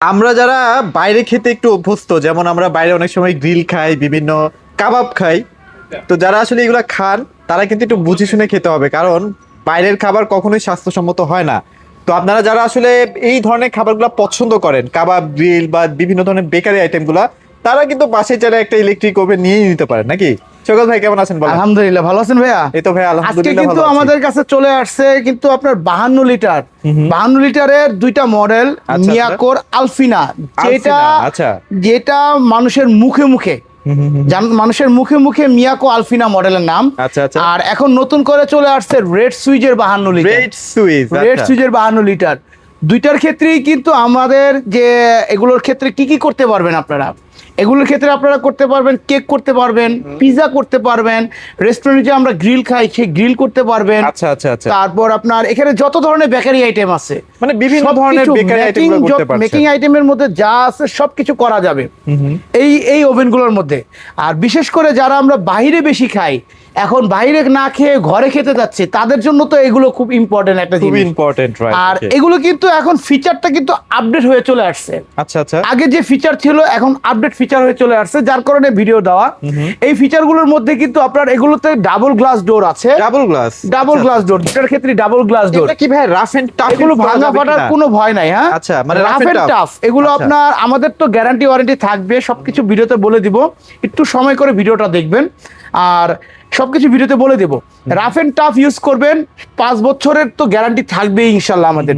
আমরা যারা বাইরে খেতে একটু অভ্যস্ত, যেমন আমরা বাইরে অনেক সময় গ্রিল খাই, বিভিন্ন কাবাব খাই, তো যারা আসলে এগুলা খান তারা কিন্তু একটু বুঝে শুনে খেতে হবে, কারণ বাইরের খাবার কখনোই স্বাস্থ্যসম্মত হয় না। তো আপনারা যারা আসলে এই ধরনের খাবারগুলো পছন্দ করেন, কাবাব, গ্রিল বা বিভিন্ন ধরনের বেকারি আইটেমগুলা, তারা কিন্তু বাসায় চাইলে একটা ইলেকট্রিক ওভেন নিয়েই নিতে পারেন, নাকি? সকাল ভাই কেমন আছেন বলেন? আলহামদুলিল্লাহ, ভালো আছেন ভাইয়া? এই তো ভাই আজকে আলহামদুলিল্লাহ কিন্তু ভালো আছি। আমাদের কাছে চলে আসছে কিন্তু আপনার 52 লিটার 52 লিটারের দুইটা মডেল, আচ্ছা। মিয়াকোর আলফিনা, যেটা আলফিনা, আচ্ছা। যেটা মানুষের মুখে মুখে মানুষের মুখে মুখে মিয়াকো আলফিনা মডেলের নাম। আচ্ছা, আচ্ছা। আর এখন নতুন করে চলে আসছে রেড সুইজের 52 লিটার। রেড সুইচ, রেড সুইজের 52 লিটার দুইটার ক্ষেত্রেই কিন্তু আমাদের যে এগুলোর ক্ষেত্রে কি কি করতে পারবেন আপনারা, এগুলোর ক্ষেত্রে আপনারা করতে পারবেন কেক করতে পারবেন, পিজা করতে পারবেন, রেস্টুরেন্টে আমরা গ্রিল খাই সেই গ্রিল করতে পারবেন। আচ্ছা আচ্ছা আচ্ছা। তারপর আপনার এখানে যত ধরনের বেকারি আইটেম আছে, মানে বিভিন্ন ধরনের বেকারি আইটেমগুলো করতে পারছেন। মেকিং আইটেমের মধ্যে যা আছে সবকিছু করা যাবে এই ওভেনগুলোর মধ্যে। আর বিশেষ করে যারা আমরা বাইরে বেশি খাই, এখন বাইরে না খেয়ে ঘরে খেতে যাচ্ছে, তাদের জন্য তো এগুলো খুব ইম্পর্টেন্ট একটা খুব জিনিস। Important, right. আর এগুলো কিন্তু এখন ফিচারটা কিন্তু আপডেট হয়ে চলে আসছে। আচ্ছা আচ্ছা। আগে যে ফিচার ছিল এখন আপডেট ফিচার হয়ে চলে আসছে, যার কারণে ভিডিও দেওয়া। এই ফিচারগুলোর মধ্যে কিন্তু আপনার এগুলোতে ডাবল গ্লাস ডোর আছে। Double glass, double glass door, যেটার ক্ষেত্রে ডাবল গ্লাস ডোর। এটা কি ভাই রাফ এন্ড টাফ? এগুলো ভাঙা ফাটার কোনো ভয় নাই। হ্যাঁ, আচ্ছা, মানে রাফ এন্ড টাফ এগুলো আচ্ছা। আপনার, আমাদের তো গ্যারান্টি ওয়ারেন্টি থাকবে, সবকিছু ভিডিওতে বলে দিব। একটু সময় করে ভিডিওটা দেখবেন আর সবকিছু ভিডিওতে বলে দেব। রাফ এন্ড টাফ ইউজ করবেন, 5 বছরের তো গ্যারান্টি থাকবে ইনশাল্লাহ আমাদের।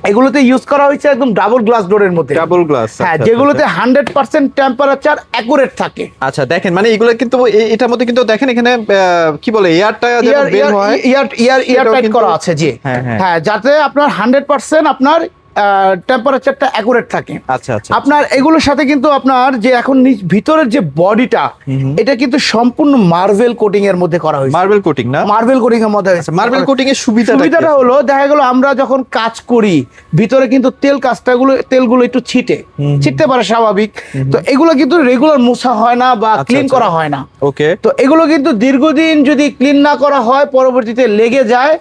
এগুলোতে ইউজ করা হয়েছে একদম ডাবল গ্লাস ডোরের মধ্যে। ডাবল গ্লাস, হ্যাঁ, যেগুলোতে 100% টেম্পারেচার অ্যাকুরেট থাকে। আচ্ছা দেখেন, মানে এগুলো কিন্তু এটার মধ্যে কিন্তু দেখেন এখানে কি বলে এয়ারটা যেন বের হয়, ইয়ার টাইট করা আছে। জি হ্যাঁ, হ্যাঁ। হ্যাঁ, যাতে আপনার 100% আপনার টেম্পারেচারটা অ্যাকুরেট থাকে। আচ্ছা আচ্ছা। আপনার এগুলোর সাথে কিন্তু আপনার যে এখন ভিতরের যে বডিটা, এটা কিন্তু সম্পূর্ণ মার্বেল কোটিং এর মধ্যে করা হয়েছে। মার্বেল কোটিং না? মার্বেল কোটিং এর মধ্যে। মার্বেল কোটিং এর সুবিধাটা হলো, দেখা গেল আমরা যখন কাজ করি ভিতরে কিন্তু তেলগুলো একটু ছিটতে পারে, স্বাভাবিক। তো এগুলো কিন্তু রেগুলার মোছা হয় না বা ক্লিন করা হয় না। ওকে। তো এগুলো কিন্তু দীর্ঘদিন যদি ক্লিন না করা হয়, পরবর্তীতে লেগে যায়,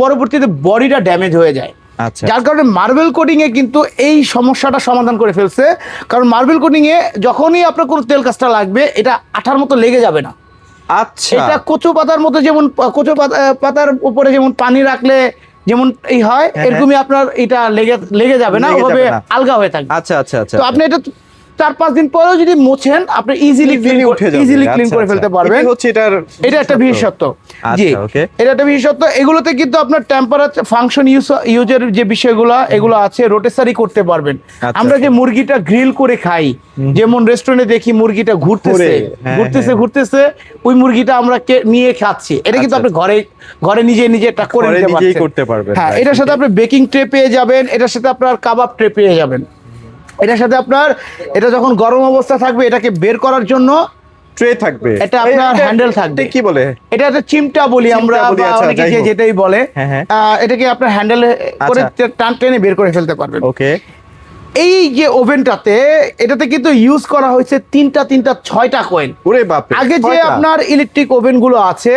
পরবর্তীতে বডিটা ড্যামেজ হয়ে যায়। আচ্ছা, যার কারণে মার্বেল কোটিং এ কিন্তু এই সমস্যাটা সমাধান করে ফেলছে। কারণ মার্বেল কোটিং এ যখনই আপনার কোনো তেল কাজটা লাগবে, এটা আঠার মতো লেগে যাবে না। আচ্ছা। এটা কচু পাতার মতো, যেমন কচু পাতার উপরে যেমন পানি রাখলে যেমন এই হয়, এরকমই আপনার এটা লেগে যাবে না, ওভাবে আলগা হয়ে থাকবে। আচ্ছা আচ্ছা আচ্ছা। তো আপনি এটা 4-5 দিন পরেও যদি মোছেন, আপনি ইজিলি ক্লিন করে ফেলতে পারবেন। এটা একটা বিশেষত্ব। জি, এটা একটা বিশেষত্ব। এগুলোতে কিন্তু আপনার টেম্পারেচার ফাংশন ইউজের যে বিষয়গুলো এগুলো আছে, রোটেসারি করতে পারবেন। আমরা যে মুরগিটা গ্রিল করে খাই, যেমন রেস্টুরেন্টে দেখি মুরগিটা ঘুরতেছে, ওই মুরগিটা আমরা নিয়ে খাচ্ছি। এটা কিন্তু আপনি ঘরে নিজে এটা করে নিতে পারবেন। হ্যাঁ, এটার সাথে আপনি বেকিং ট্রে পেয়ে যাবেন, এটার সাথে আপনার কাবাব ট্রে পেয়ে যাবেন। এটার সাথে আপনার এটা যখন গরম অবস্থা থাকবে, এটাকে বের করার জন্য ট্রে থাকবে, এটা আপনার হ্যান্ডেল থাকবে। কি বলে এটা একটা চিমটা বলি আমরা, অনেকে যেটাই বলে, এটাকে আপনার হ্যান্ডেল করে টেনে বের করে ফেলতে পারবেন। ওকে। এই যে ওভেনটাতে, এটাতে কিন্তু ইউজ করা হয়েছে তিনটা 6টা কয়েল। ওরে বাপ রে। আগে যে আপনার ইলেকট্রিক ওভেন গুলো আছে,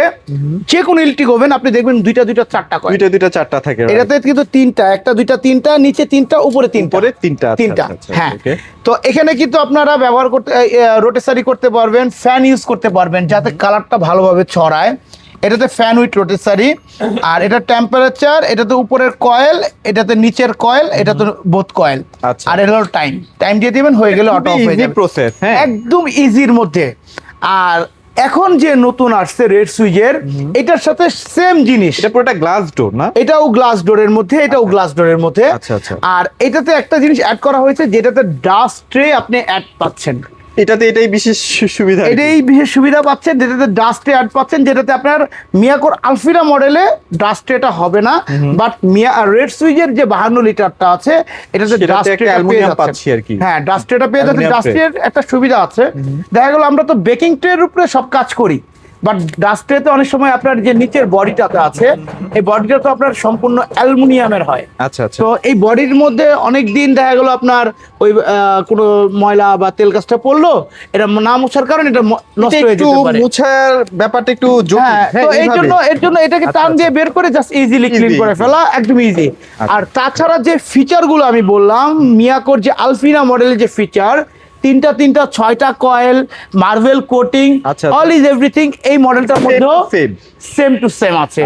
যে কোনো ইলেকট্রিক ওভেন আপনি দেখবেন 2টা 4টা কয়েল, 2টা 4টা থাকে। এটাতে কিন্তু 3টা, 1টা 2টা 3টা, নিচে 3টা, উপরে 3টা। হ্যাঁ, তো এখানে কিন্তু আপনারা ব্যবহার করতে, রোটেসারি করতে পারবেন, ফ্যান ইউজ করতে পারবেন যাতে কালারটা ভালোভাবে ছড়ায়। এটাতে ফ্যান উইথ রোটেসারি। আর এটা টেম্পারেচার, এটাতে উপরের কয়েল, এটাতে নিচের কয়েল, এটাতে বোথ কয়েল। আর এটা হলো টাইম দিয়ে দিবেন, হয়ে গেলে অটো অফ হয়ে যাবে। প্রসেস, হ্যাঁ, একদম ইজির মধ্যে। আর এখন যে নতুন আসছে রেড সুইজের, এটার সাথে সেম জিনিস, এটা পুরোটা গ্লাস ডোর না? এটাও গ্লাস ডোরের মধ্যে, এটাও গ্লাস ডোরের মধ্যে। আচ্ছা আচ্ছা। আর এটাতে একটা জিনিস অ্যাড করা হয়েছে, যেটাতে ডাস্ট ট্রে আপনি অ্যাড পাচ্ছেন। এটাই বিশেষ সুবিধা পাচ্ছেন, যেটাতে ডাস্ট ট্রে অ্যাড পাচ্ছেন, যেটাতে আপনার মিয়াকোর আলফিনা মডেলে ডাস্ট ট্রেটা হবে না, বাট রেড সুইজের যে 52 লিটারটা আছে, এটাতে ডাস্ট ট্রেটা পেয়ে যাচ্ছেন। হ্যাঁ, ডাস্ট ট্রেটা পেয়ে যাচ্ছেন। ডাস্ট ট্রের একটা সুবিধা আছে, দেখা গেল আমরা তো বেকিং ট্রের উপরে সব কাজ করি, বাট ডাস্ট ট্রেতে অনেক সময় আপনার যে নিচের বডিটাতে আছে, এই বডিটা তো আপনার সম্পূর্ণ অ্যালুমিনিয়ামের হয়। আচ্ছা আচ্ছা। তো এই বডির মধ্যে অনেক দিন দেখা গেল আপনার ওই কোনো ময়লা বা তেল কাজটা পড়লো, এটা না মোছার কারণে এটা নষ্ট হয়ে যেতে পারে। মোছার ব্যাপারটা একটু জটিল। তো এর জন্য এটাকে টান দিয়ে বের করে জাস্ট ইজিলি ক্লিন করে ফেলা, একদম ইজি। আর তাছাড়া যে ফিচার গুলো আমি বললাম, মিয়াকোর যে আলফিনা মডেলের যে ফিচার, তিনটা 6টা coil, marble coating, all is everything এই মডেলটার মধ্যেও সেম টু সেম আছে।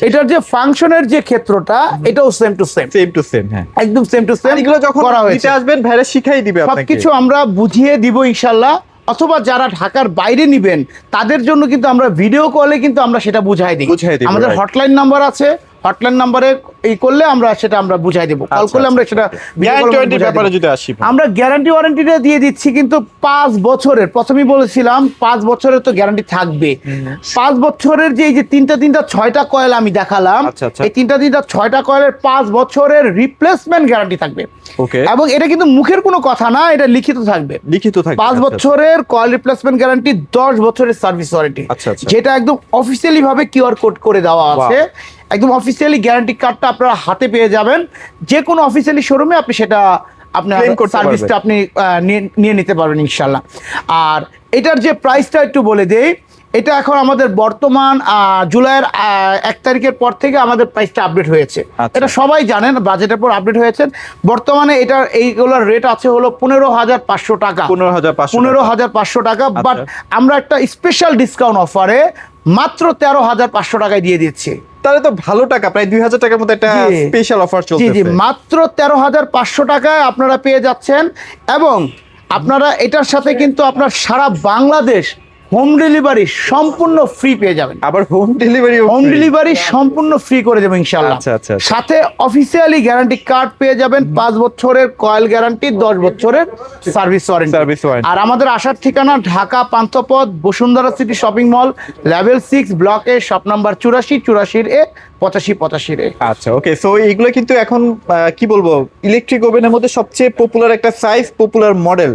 এটার যে ফাংশনের যে ক্ষেত্রটা, এটাও সেম টু সেম। হ্যাঁ একদম সেম টু সেম। এগুলো যখন নিতে আসবেন ভাইরা শিখাই দিবে আপনাকে, সবকিছু আমরা বুঝিয়ে দিব ইনশাআল্লাহ। অথবা যারা ঢাকার বাইরে নিবেন তাদের জন্য কিন্তু আমরা ভিডিও কলে কিন্তু আমরা সেটা বুঝাই দিই। আমাদের হটলাইন নাম্বার আছে, হটলাইন নাম্বারে এই করলে আমরা সেটা বুঝাই দেব। কল করলে আমরা সেটা গ্যারান্টি ব্যাপারে যদি আসি, আমরা গ্যারান্টি ওয়ারেন্টিটা দিয়ে দিচ্ছি কিন্তু 5 বছরের। প্রথমেই বলেছিলাম 5 বছরের তো গ্যারান্টি থাকবে। 5 বছরের যে এই যে তিনটা 6টা কয়েল আমি দেখালাম, এই তিনটা 6টা কয়েলের 5 বছরের রিপ্লেসমেন্ট গ্যারান্টি থাকবে। এবং এটা কিন্তু মুখের কোনো কথা না, এটা লিখিত থাকবে। 5 বছরের কয়েল রিপ্লেসমেন্ট গ্যারান্টি, 10 বছরের সার্ভিস ওয়ারেন্টি, যেটা একদম অফিসিয়ালি ভাবে কিউআর কোড করে দেওয়া আছে। একদম অফিসিয়ালি গ্যারান্টি কার্ডটা আপনারা হাতে পেয়ে যাবেন। যে কোনো অফিসিয়ালি শোরুমে আপনি সেটা আপনার সার্ভিসটা আপনি নিয়ে নিতে পারবেন ইনশাল্লাহ। আর এটার যে প্রাইসটা একটু বলে দেই, এটা এখন আমাদের বর্তমান জুলাইয়ের 1 তারিখের পর থেকে আমাদের প্রাইসটা আপডেট হয়েছে। এটা সবাই জানেন, বাজেটের পর আপডেট হয়েছে। বর্তমানে এটার এইগুলোর রেট আছে হলো 15,500 টাকা, 15,500 টাকা। বাট আমরা একটা স্পেশাল ডিসকাউন্ট অফারে মাত্র 13,500 টাকায় দিয়ে দিচ্ছি। তাহলে তো ভালো টাকা, প্রায় 2,000 টাকার মতো একটা স্পেশাল অফার চলছে। জি, মাত্র 13,500 টাকায় আপনারা পেয়ে যাচ্ছেন। এবং আপনারা এটার সাথে কিন্তু আপনার সারা বাংলাদেশ হোম ডেলিভারি সম্পূর্ণ ফ্রি পেয়ে যাবেন। আবার হোম ডেলিভারি সম্পূর্ণ ফ্রি করে দেবো ইনশাআল্লাহ। সাথে অফিসিয়ালি গ্যারান্টি কার্ড পেয়ে যাবেন, 5 বছরের কয়েল গ্যারান্টি, 10 বছরের সার্ভিস ওয়ারেন্টি। আর আমাদের আসার ঠিকানা Dhaka Panthapath, Bashundhara city shopping mall, level 6 ব্লকে, শপ নাম্বার 84 এ 85 এ। আচ্ছা, ওকে। সো এইগুলো কিন্তু এখন কি বলবো, ইলেকট্রিক ওভেনের মধ্যে সবচেয়ে পপুলার একটা সাইজ, পপুলার মডেল।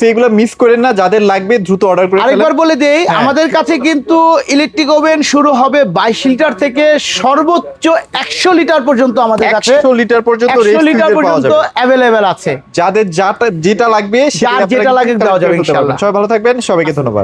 সেইগুলো মিস করেন না, যাদের লাগবে দ্রুত অর্ডার করে ফেলেন। আরেকবার বলে দেই, আমাদের কাছে কিন্তু ইলেকট্রিক ওভেন শুরু হবে 22 লিটার থেকে সর্বোচ্চ 100 লিটার পর্যন্ত আমাদের কাছে 100 লিটার পর্যন্ত अवेलेबल আছে। যাদের যেটা লাগবে যেটা লাগে দেওয়া যাবে ইনশাআল্লাহ। সবাই ভালো থাকবেন, সবাইকে ধন্যবাদ।